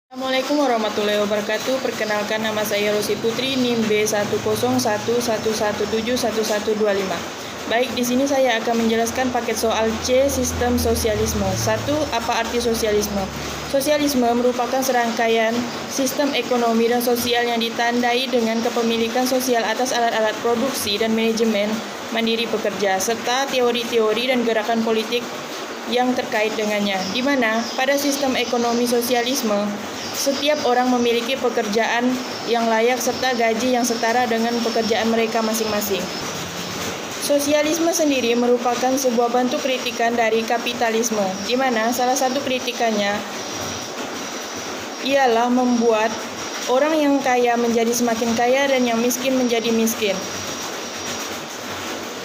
Assalamualaikum warahmatullahi wabarakatuh. Perkenalkan, nama saya Rosi Putri, NIM B10111171125. Baik, di sini saya akan menjelaskan paket soal C, sistem sosialisme. 1. Apa arti sosialisme? Sosialisme merupakan serangkaian sistem ekonomi dan sosial yang ditandai dengan kepemilikan sosial atas alat-alat produksi dan manajemen mandiri pekerja, serta teori-teori dan gerakan politik yang terkait dengannya, di mana pada sistem ekonomi sosialisme, setiap orang memiliki pekerjaan yang layak serta gaji yang setara dengan pekerjaan mereka masing-masing. Sosialisme sendiri merupakan sebuah bentuk kritikan dari kapitalisme, di mana salah satu kritikannya ialah membuat orang yang kaya menjadi semakin kaya dan yang miskin menjadi miskin.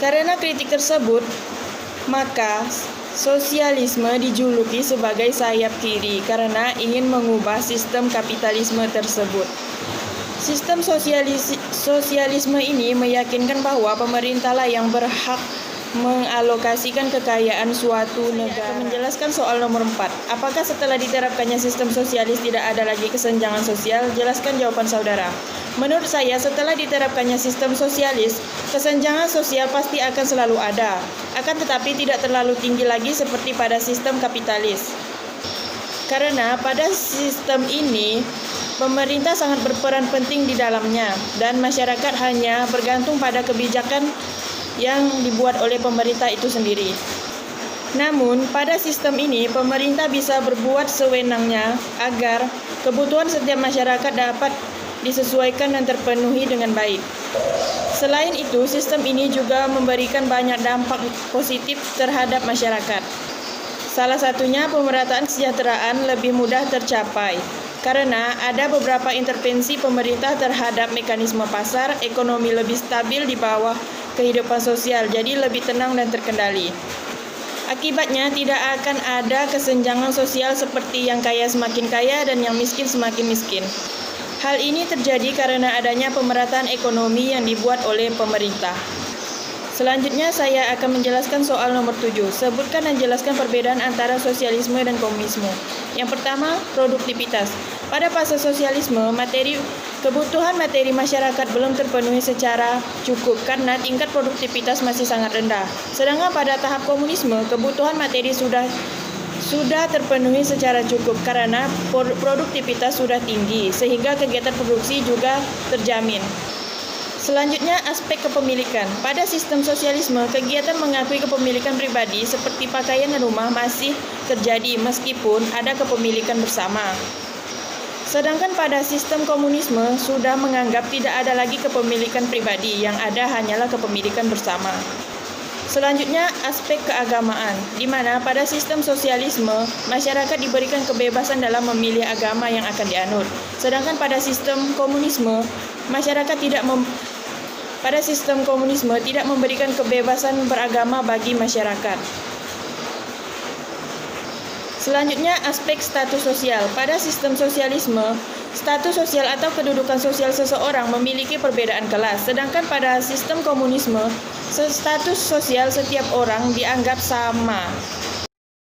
Karena kritik tersebut, maka sosialisme dijuluki sebagai sayap kiri karena ingin mengubah sistem kapitalisme tersebut. Sistem sosialisme ini meyakinkan bahwa pemerintahlah yang berhak mengalokasikan kekayaan suatu negara. Menjelaskan soal nomor 4. Apakah setelah diterapkannya sistem sosialis tidak ada lagi kesenjangan sosial? Jelaskan jawaban saudara. Menurut saya, setelah diterapkannya sistem sosialis, kesenjangan sosial pasti akan selalu ada. Akan tetapi tidak terlalu tinggi lagi seperti pada sistem kapitalis. Karena pada sistem ini, pemerintah sangat berperan penting di dalamnya dan masyarakat hanya bergantung pada kebijakan yang dibuat oleh pemerintah itu sendiri. Namun, pada sistem ini, pemerintah bisa berbuat sewenangnya agar kebutuhan setiap masyarakat dapat disesuaikan dan terpenuhi dengan baik. Selain itu, sistem ini juga memberikan banyak dampak positif terhadap masyarakat. Salah satunya pemerataan kesejahteraan lebih mudah tercapai karena ada beberapa intervensi pemerintah terhadap mekanisme pasar, ekonomi lebih stabil di bawah kehidupan sosial, jadi lebih tenang dan terkendali. Akibatnya tidak akan ada kesenjangan sosial seperti yang kaya semakin kaya dan yang miskin semakin miskin. Hal ini terjadi karena adanya pemerataan ekonomi yang dibuat oleh pemerintah. Selanjutnya saya akan menjelaskan soal nomor 7. Sebutkan dan jelaskan perbedaan antara sosialisme dan komunisme. Yang pertama, produktivitas. Pada fase sosialisme, kebutuhan materi masyarakat belum terpenuhi secara cukup karena tingkat produktivitas masih sangat rendah. Sedangkan pada tahap komunisme, kebutuhan materi sudah terpenuhi secara cukup karena produktivitas sudah tinggi, sehingga kegiatan produksi juga terjamin. Selanjutnya, aspek kepemilikan. Pada sistem sosialisme, kegiatan mengakui kepemilikan pribadi seperti pakaian dan rumah masih terjadi meskipun ada kepemilikan bersama. Sedangkan pada sistem komunisme sudah menganggap tidak ada lagi kepemilikan pribadi, yang ada hanyalah kepemilikan bersama. Selanjutnya, aspek keagamaan, di mana pada sistem sosialisme, masyarakat diberikan kebebasan dalam memilih agama yang akan dianut. Sedangkan pada sistem komunisme, masyarakat tidak memberikan kebebasan beragama bagi masyarakat. Selanjutnya, aspek status sosial. Pada sistem sosialisme, status sosial atau kedudukan sosial seseorang memiliki perbedaan kelas. Sedangkan pada sistem komunisme, status sosial setiap orang dianggap sama.